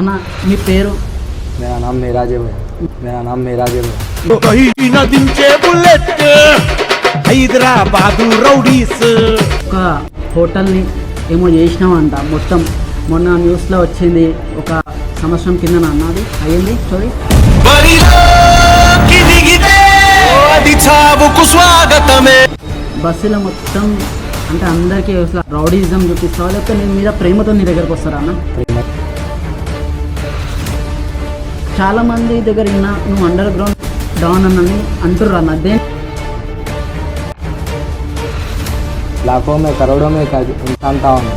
అన్న మీ పేరు? मेरा नाम मेराज है भाई, मेरा नाम मेराज है भाई। హైదరాబాదు రౌడీస్ ఒక హోటల్ని ఏమో చేసినామంట మొత్తం. మొన్న న్యూస్లో వచ్చింది, ఒక సంవత్సరం కింద అన్నది అయ్యింది స్టోరీ. బస్సులో మొత్తం అంటే అందరికీ రౌడీజం చూపిస్తావా, లేకపోతే నేను మీద ప్రేమతో నీ దగ్గరకు వస్తారా అన్న? చాలా మంది దగ్గర నువ్వు అండర్ గ్రౌండ్ డాన్ అని అంటుర్రు అన్న. దేని लाखों में करोड़ों में इंसान था हूँ।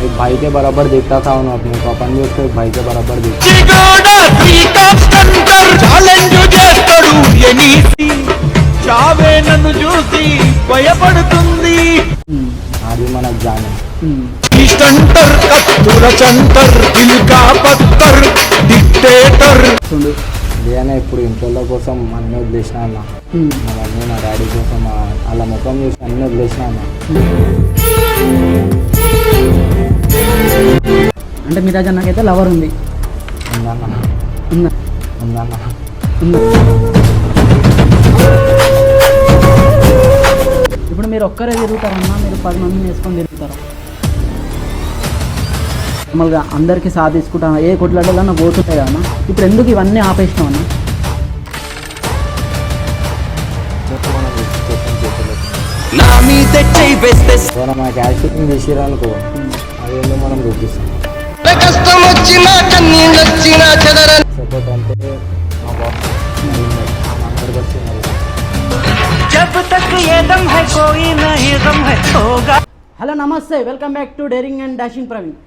एक भाई के बराबर देखता था उन्होंने अपने को, अपन भी उसको एक भाई के बराबर देखता। చావే నన్ను చూసి భయపడుతుంది. అది మనకు జానే స్టంటర్ కత్తుల చంటర్ ఇల్కా పత్తర్ డిక్టేటర్. లేనే ఇప్పుడు ఇంట్లో కోసం అన్నీ వదిలేసిన అన్న. మా మమ్మీ మా డాడీ కోసం వాళ్ళ ముఖం చూసి అన్నీ వదిలేసిన అన్న. అంటే మీరాజ్ అన్నకైతే లవర్ ఉంది? ఉందన్న, ఉందా? ఉందన్న. ఉందా? ఇప్పుడు మీరు ఒక్కరే తిరుగుతారన్నా, మీరు 10 మందిని వేసుకొని తిరుగుతారా? నార్మల్గా అందరికీ సాధ తీసుకుంటాను, ఏ కొట్లాడాలన్నా పోతుంటాయి కదన్నా. ఇప్పుడు ఎందుకు ఇవన్నీ ఆపేసినావు అన్న? మనకు యాక్టింగ్ చేసిరా అనుకో, అదేందో మనం చూపిస్తాం. సపోర్ట్ అంటే మా బాస్ అందరికి వచ్చింది. హలో నమస్తే, welcome back to daring and dashing Praveen.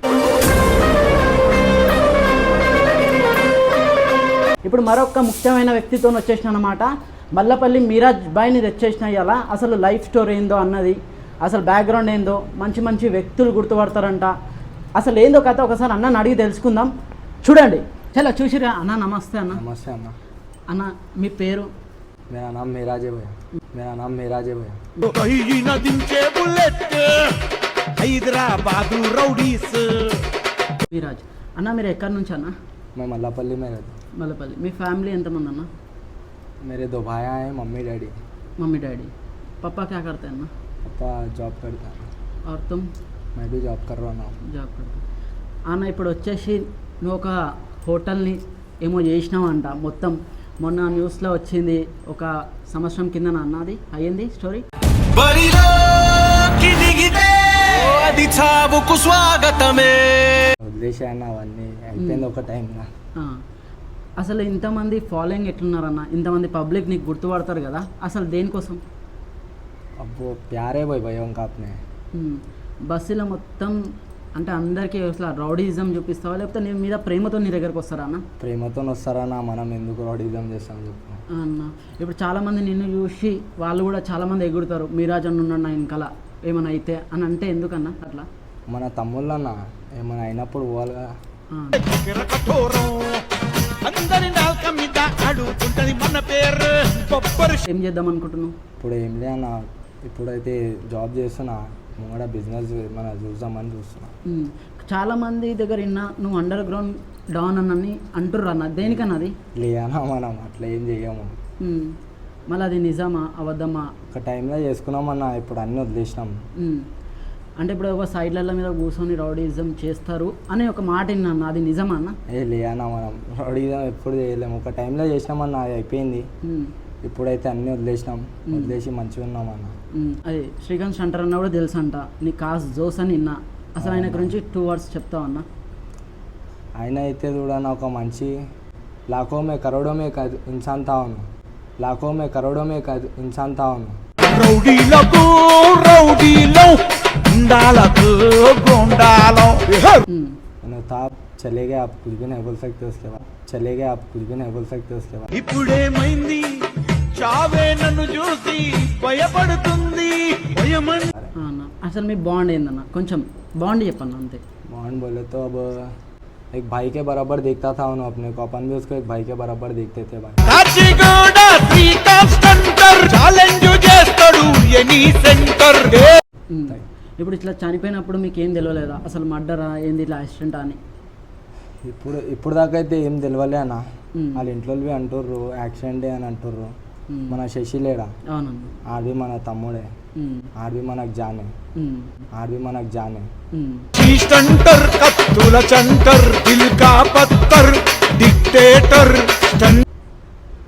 ఇప్పుడు మరొక ముఖ్యమైన వ్యక్తితో వచ్చేసిన అనమాట. మల్లపల్లి మీరాజ్ బాయ్ని తెచ్చేసిన. ఇలా అసలు లైఫ్ స్టోరీ ఏందో అన్నది, అసలు బ్యాక్గ్రౌండ్ ఏందో, మంచి మంచి వ్యక్తులు గుర్తుపడతారంట, అసలు ఏందో కథ ఒకసారి అన్నని అడిగి తెలుసుకుందాం. చూడండి. చలో చూసిరా అన్న. నమస్తే అన్న. నమస్తే అన్న. అన్న మీ పేరు? मेरा नाम मेराज है भैया, मेरा नाम मेराज है भैया। హైదరాబాదు రౌడీస్. మీరాజ్ అన్న మీరు ఎక్కడి నుంచి అన్న? मैं मल्लापल्ली में रहता हूँ। మల్లపల్లి. మీ ఫ్యామిలీ ఎంతమంది అన్న? मेरे 2 भाई हैं, मम्मी डैडी। Mummy daddy. पापा क्या करते हैं ना? पापा जॉब करता है। और तुम? मैं भी जॉब कर रहा हूँ। జాబ్ करता అన్న. ఇప్పుడు వచ్చేసి నువ్వు ఒక హోటల్ని ఏమో చేసినావంట మొత్తం. మొన్న న్యూస్లో వచ్చింది, ఒక సంవత్సరం కింద అన్నది అయ్యింది స్టోరీ. వదిలేసాను అవన్నీ, అయిపోయింది ఒక టైంలో. అసలు ఇంతమంది ఫాలోయింగ్ ఎట్లున్నారన్న? ఇంతమంది పబ్లిక్ నీకు గుర్తుపడతారు కదా, అసలు దేనికోసం? అబ్బో ప్యారే పోయి భయం కాపనే. బస్సులో మొత్తం అంటే అందరికీ అసలు రౌడీజం చూపిస్తావా, లేకపోతే నీ మీద ప్రేమతో నీ దగ్గరకు వస్తారా అన్న? ప్రేమతో వస్తారన్నా, మనం ఎందుకు రౌడీజం చేస్తాం చెప్పు అన్న. ఇప్పుడు చాలామంది నిన్ను చూసి వాళ్ళు కూడా చాలామంది ఎగురుతారు, మీరాజ్ అన్న ఉన్నాడు నా వెనకాల ఏమైనా అయితే అని. అంటే ఎందుకన్నా అట్లా? మన తమ్ముళ్ళన్న ఏమైనా అయినప్పుడు పోవాలిగా. ఏం చేద్దాం అనుకుంటున్నావు? ఇప్పుడు ఏం లే అన్న, ఇప్పుడైతే జాబ్ చేస్తున్నా, ముంగడ బిజినెస్ మన చూద్దామని చూస్తున్నా. చాలామంది దగ్గర నువ్వు అండర్ గ్రౌండ్ డాన్ అని అంటుర్రు అన్న. దేనికన్నది? లేనా మనం అట్లా ఏం చెయ్యము. మళ్ళీ అది నిజమా అబద్ధమా? ఒక టైంలో చేసుకున్నామన్నా, ఇప్పుడు అన్నీ వదిలేసినాం. అంటే ఇప్పుడు ఒక సైడ్ల మీద కూర్చొని రౌడీజం చేస్తారు అని ఒక మాట విన్నాను, అది నిజమా అన్న? లేనా మనం రౌడీజం ఎప్పుడు చేయలేము. ఒక టైంలో చేసినామన్నా, అది అయిపోయింది. ఇప్పుడైతే అన్నీ వదిలేసినాం, వదిలేసి మంచిగా ఉన్నామన్న. అదే శ్రీకాంత్ సెంటర్ అన్న కూడా తెలుసు అంట, నీ కాస్ జోస్ అని విన్నా. అసలు ఆయన గురించి 2 words చెప్తావు అన్న? ఆయన అయితే చూడన్న ఒక మంచి లాఖోं में करोड़ों में इंसान था हूँ, लाखों में करोड़ों में इंसान था हूँ। రౌడీలకు రౌడీలో గుండాలకు గుండాలో. था चले गए, आप कुछ भी नहीं बोल सकते उसके बाद. चले गए, आप कुछ भी नहीं बोल सकते उसके बाद. ఇప్పుడేమైంది? చావే నన్ను చూసి భయపడుతుంది. అసలు మీ బాండ్ ఏందన్న? కొంచెం బాండ్ చెప్పన్న అంతే. बांड बोले तो अब एक भाई के बराबर देखता था उन्होंने अपने को, अपन भी उसको एक भाई के बराबर देखते थे भाई. ఇప్పుడు ఇట్లా చనిపోయినప్పుడు మీకు ఏం తెలియలేదా అసలు మర్డరా ఏంది ఇట్లా యాక్సిడెంట్ అని? ఇప్పుడు దాకా అయితే ఏం తెలియలే అన్న. మ్మ్. వాళ్ళ ఇంట్లో అంటుర్రు యాక్సిడెంటే అని అంటుర్రు. మ్మ్. మన శశిలేడా అవునన్నా. ఆడివి మన తమ్ముడే, ఆడివి మనకు జానే, ఆడివి మనకు జానే. స్టంటర్ కత్తుల చంటర్ దిల్కా పత్తర్ డిక్టేటర్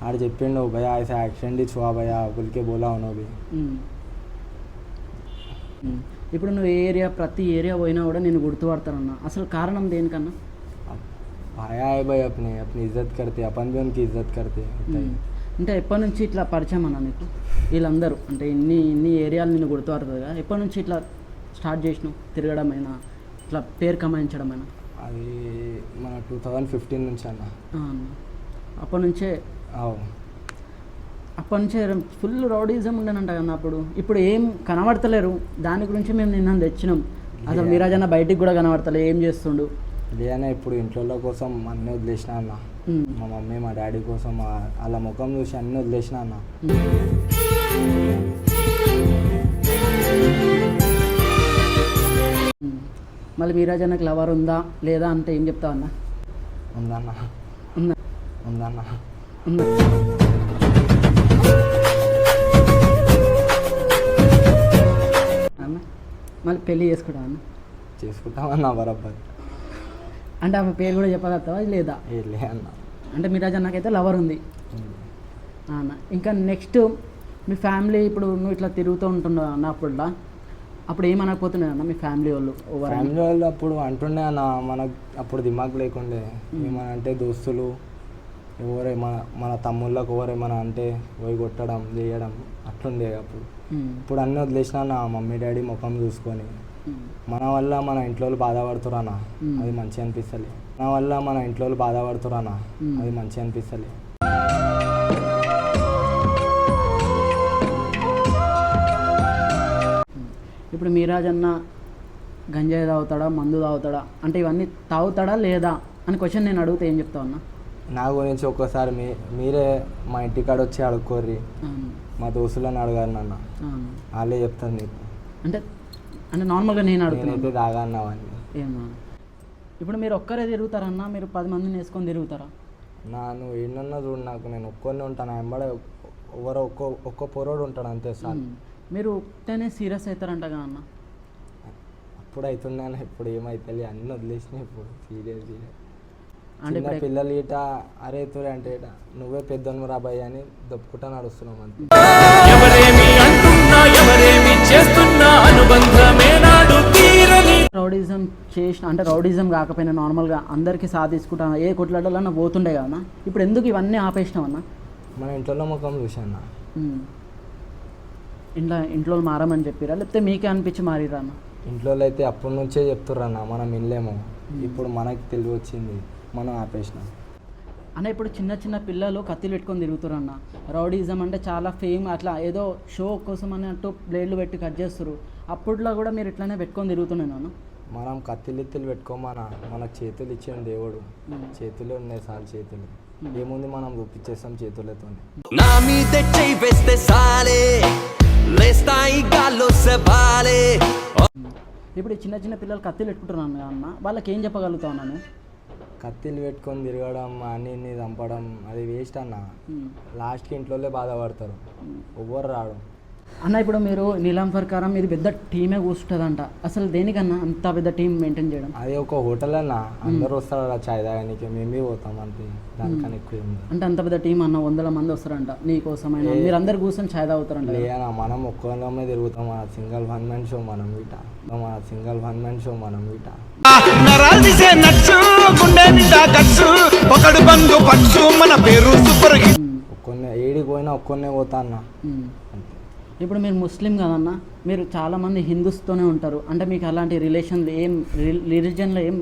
ఆడు చెప్పిండు భయ్యా ऐसा एक्सीडेंट ही हुआ भैया बोल के बोला उन्होंने भी. ఇప్పుడు నువ్వు ప్రతి ఏరియా పోయినా కూడా నేను గుర్తుపడతానన్నా, అసలు కారణం దేనికన్నా? भाया है भाई अपने अपनी इज्जत करते अपन भी उनकी इज्जत करते. అంటే ఎప్పటి నుంచి ఇట్లా పరిచయం అన్న నీకు వీళ్ళందరూ? అంటే ఇన్ని ఏరియాలు నేను గుర్తుపడుతుంది కదా, ఎప్పటి నుంచి ఇట్లా స్టార్ట్ చేసినావు తిరగడం అయినా ఇట్లా పేరు కమాయించడం అయినా? అది మన 2015 నుంచి అన్న. అప్పటి నుంచే ఫుల్ రౌడీజం ఉండనంట కదా అప్పుడు. ఇప్పుడు ఏం కనబడతలేరు, దాని గురించి మేము నిన్న తెచ్చినాం. అసలు మీరాజన్న బయటికి కూడా కనబడతలే, ఏం చేస్తుండు? లేదన్నా ఇప్పుడు ఇంట్లో కోసం అన్నీ వదిలేసిన అన్న. మా మమ్మీ మా డాడీ కోసం వాళ్ళ ముఖం చూసి అన్నీ వదిలేసిన అన్న. మళ్ళీ మీరాజన్నకి లవర్ ఉందా లేదా అంటే ఏం చెప్తావు అన్న? ఉందన్న, ఉందా? ఉందన్న. ఉందా? అన్న మళ్ళీ పెళ్ళి చేసుకుంటా అన్న? చేసుకుంటామన్నా బరాబర్. అంటే ఆమె పేరు కూడా చెప్పగలుగుతావా లేదా? లే అన్న. అంటే మీరాజన్నకైతే లవర్ ఉంది అన్న. ఇంకా నెక్స్ట్ మీ ఫ్యామిలీ, ఇప్పుడు నువ్వు ఇట్లా తిరుగుతూ ఉంటున్నావు అన్న, అప్పుడు ఏమనకపోతున్నాయి అన్న మీ ఫ్యామిలీ వాళ్ళు? ఫ్యామిలీ వాళ్ళు అప్పుడు అంటుండే అన్న, మనకు అప్పుడు దిమాగ్ లేకుండే. ఏమనంటే దోస్తులు మన తమ్ముళ్ళకు ఎవరేమన్నా అంటే పోయి కొట్టడం చేయడం అట్లుండే అప్పుడు. ఇప్పుడు అన్నీ వదిలేసిన నా మమ్మీ డాడీ ముఖం చూసుకొని. మన వల్ల మన ఇంట్లో బాధపడుతురానా, అది మంచి అనిపిస్తలే. మన వల్ల మన ఇంట్లో బాధపడుతురానా, అది మంచి అనిపిస్తలే. ఇప్పుడు మీరాజన్న గంజాయి తాగుతాడా, మందు తాగుతాడా, అంటే ఇవన్నీ తాగుతాడా లేదా అని క్వశ్చన్ నేను అడిగితే ఏం చెప్తావు అన్న? నా గురించి ఒక్కోసారి మీరే మా ఇంటికాడ వచ్చి అడుక్కోర్రి, మా దోస్తులను అడగారు నన్ను, వాళ్ళే చెప్తాను నీకు. అంటే నార్మల్గా నేను అడుగుతాను దాగా అన్నవన్నీ. ఏమన్నా ఇప్పుడు మీరు ఒక్కరే తిరుగుతారన్నా, మీరు 10 మందిని వేసుకొని తిరుగుతారా? నువ్వు ఏంటన్నా చూడు, నాకు నేను ఒక్కరినే ఉంటాను. ఎంబడే ఎవరో ఒక్క పొరోడు ఉంటాడు అంతే సార్. మీరు ఒక్కనే సీరియస్ అవుతారంట కదా అన్న? అప్పుడు అవుతున్నాను, ఇప్పుడు ఏమైతే అన్నీ వదిలేసినాయి. ఇప్పుడు సీరియస్ అంటే పిల్లలు ఇట అరే తోరే అంటే ఇట నువ్వే పెద్దను రాబాయి అని దొప్పుకుంటా నడుస్తున్నాం అంతే. రౌడిజం చేసిన అంటే రౌడిజం కాకపోయినా నార్మల్గా అందరికీ సాధించుకుంటాను, ఏ కొట్లాడాలన్నా పోతుండే కదా. ఇప్పుడు ఎందుకు ఇవన్నీ ఆపేసినావు అన్న? మన ఇంట్లో ముఖం చూసాను. ఇంట్లో మారమని చెప్పిరా లేకపోతే మీకే అనిపించి మారిరా అన్న? ఇంట్లో అయితే అప్పటి నుంచే చెప్తుర్రన్న, మనం వినలేము. ఇప్పుడు మనకి తెలివి వచ్చింది, మనం ఆపేసినాం అన్న. ఇప్పుడు చిన్న పిల్లలు కత్తిలు పెట్టుకొని తిరుగుతారన్న. రౌడీజం అంటే చాలా ఫేమ్, అట్లా ఏదో షో కోసం అన్నట్టు బ్లేడ్లు పెట్టి కట్ చేస్తారు. అప్పట్లో కూడా మీరు ఇట్లానే పెట్టుకొని తిరుగుతున్నాను. మనం కత్తిలు పెట్టుకోమన్నా, మనకు చేతులు ఇచ్చిన దేవుడు, చేతులు ఉన్నాయి సార్. చేతులు ఏముంది, మనం చూపించేస్తాం చేతులతో. ఇప్పుడు చిన్న పిల్లలు కత్తిలు పెట్టుకుంటున్నాను అన్న, వాళ్ళకి ఏం చెప్పగలుగుతావు నన్ను? కత్తిలు పెట్టుకొని తిరగడం, అన్ని చంపడం అది వేస్ట్ అన్న. లాస్ట్కి ఇంట్లోనే బాధపడతారు, ఎవ్వరు రాడు అన్న. ఇప్పుడు మీరు నీలం ప్రకారం మీరు పెద్ద టీమే కూర్చుంటుందంట, అసలు దేనికన్నా అంత పెద్ద టీం మెయింటైన్ చేయడం? అది ఒక హోటల్ అన్న, అందరూ వస్తారు చాయ్ తాగడానికి, మేమే పోతాం అంతే, దానికన్నా ఎక్కువ అంటే అంత పెద్ద టీం అన్న 100 మంది వస్తారంట నీకోసమైనా, మీరు అందరు కూర్చొని చాయ్ తాగుతారంట? లేదన్నా, మనం ఒక్కమే తిరుగుతాం. మన సింగిల్ 1 మ్యాన్ షో మనం వీట, మన సింగిల్ 1 మ్యాన్ షో మనం వీట. ఒక్కొన్నే ఏడికి పోయినా ఒక్కొన్నే పోతా అన్న. ఇప్పుడు మీరు ముస్లిం కదన్నా, మీరు చాలామంది హిందూస్తోనే ఉంటారు, అంటే మీకు అలాంటి రిలేషన్ రిలీజన్లో ఏం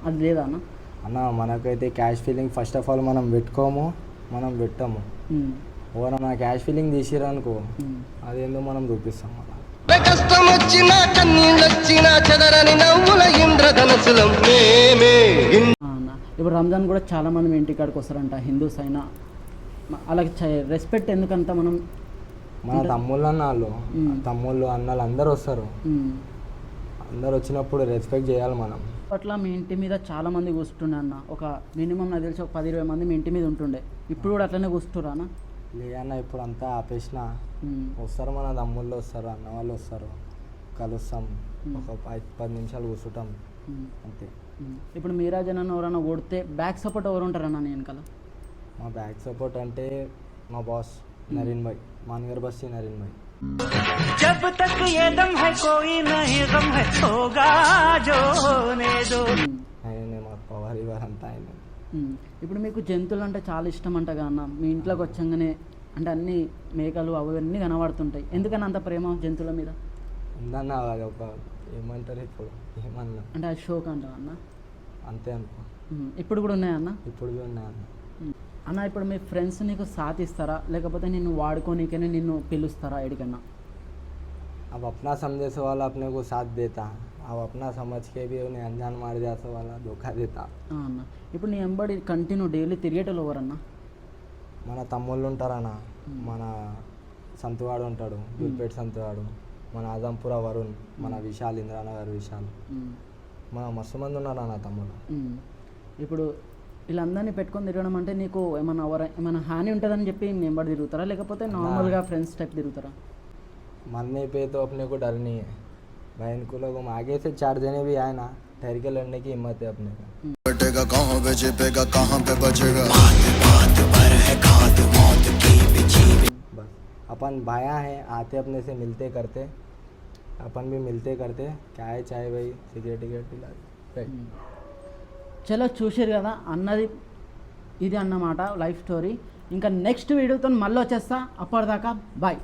అది లేదా అన్న? అన్న మనకైతే cash feeling first of all మనం పెట్టుకోము, మనం పెట్టాము. ఎవరన్నా క్యాష్ ఫీలింగ్ తీసిరనుకో, అదేందో మనం చూపిస్తాం. కష్టం వచ్చినా కన్నీళ్ళొచ్చినా చెదరని నవ్వుల ఇంద్రధనుసులం మేమే. ఇప్పుడు రంజాన్ కూడా చాలామంది మీ ఇంటికాడికి వస్తారంట, హిందూస్ అయినా. అలాగే రెస్పెక్ట్ ఎందుకంత మనం? మన తమ్ముళ్ళు అన్న వాళ్ళు, తమ్ముళ్ళు అన్నలు అందరూ వస్తారు. అందరు వచ్చినప్పుడు రెస్పెక్ట్ చేయాలి మనం. అట్లా మీ ఇంటి మీద చాలా మంది కూర్చుండే అన్న, ఒక మినిమం నాకు తెలిసి ఒక 10-20 మంది మీ ఇంటి మీద ఉంటుండే. ఇప్పుడు కూడా అట్లనే కూర్చుంటారా? లేదన్న ఇప్పుడు అంతా ఆపేసిన. వస్తారు మన తమ్ముళ్ళు వస్తారు, అన్న వాళ్ళు వస్తారు, కలుస్తాం, ఒక 5-10 నిమిషాలు కూర్చుంటాం అంతే. ఇప్పుడు మీరాజ్ అన్న ఎవరైనా కొడితే బ్యాక్ సపోర్ట్ ఎవరు ఉంటారన్న నేను వెనకాల? మా బ్యాక్ సపోర్ట్ అంటే మా బాస్ నరీన్ భాయ్, మాన్గర్ బస్సి నరీన్ భాయ్. जब तक ये दम है कोई नहीं गम है होगा जो होने दो. ఆయననే మా పవర్ ఇవ్వాలంతా ఆయన. ఇప్పుడు మీకు జంతువులు అంటే చాలా ఇష్టం అంట అన్న, మీ ఇంట్లోకి వచ్చంగానే అంటే అన్ని మేకలు అవన్నీ కనబడుతుంటాయి, ఎందుకని అంత ప్రేమ జంతువుల మీద? ఉందన్న అది ఒక ఏమంటారు ఇప్పుడు ఏమన్నా అంటే అది షోక్ అంట అన్న? అంతే అనుకో. ఇప్పుడు కూడా ఉన్నాయన్న? ఇప్పుడు ఉన్నాయన్న. అన్న ఇప్పుడు మీ ఫ్రెండ్స్ నీకు సాథ్ ఇస్తారా, లేకపోతే నిన్ను వాడుకోనికనే నిన్ను పిలుస్తారా ఎడికన్నా? अब अपना समझे से वाला अपने को साथ देता, अब अपना समझ के भी उन्हें अनजान मार जाता वाला धोखा देता. అన్న ఇప్పుడు నీ ఎంబడి కంటిన్యూ డైలీ తిరిగేటోళ్ళు ఎవరన్నా? మన తమ్ముళ్ళు ఉంటారన్న, మన సంతువాడు ఉంటాడు, దూల్పేట సంతువాడు, మన ఆజంపుర వరుణ్, మన విశాల్, ఇంద్రానగర్ విశాల్, మన మస్తు మంది ఉన్నారన్న తమ్ముడు. ఇప్పుడు వీళ్ళందరినీ పెట్టుకొని తిరగడం అంటే నీకు ఏమైనా హాని ఉంటుందని చెప్పి మీ ఎంబడి తిరుగుతారా, లేకపోతే నార్మల్గా ఫ్రెండ్స్ టైప్ తిరుగుతారా? मरने पे तो अपने को डर नहीं है भाई, इनको लोगों आगे से 4 जने भी आए ना, ठहर के लड़ने की हिम्मत है अपने को. बटेगा कहाँ पे छिपेगा कहाँ पे बचेगा. बस अपन भाया हैं, आते अपने से मिलते करते, अपन भी मिलते करते, क्या है चाहे भाई सिगरेट पिला. చలో చూసారు కదా అన్నది, ఇది అన్నమాట లైఫ్ స్టోరీ. ఇంకా నెక్స్ట్ వీడియోతో మళ్ళీ వచ్చేస్తా, అప్పటిదాకా బాయ్.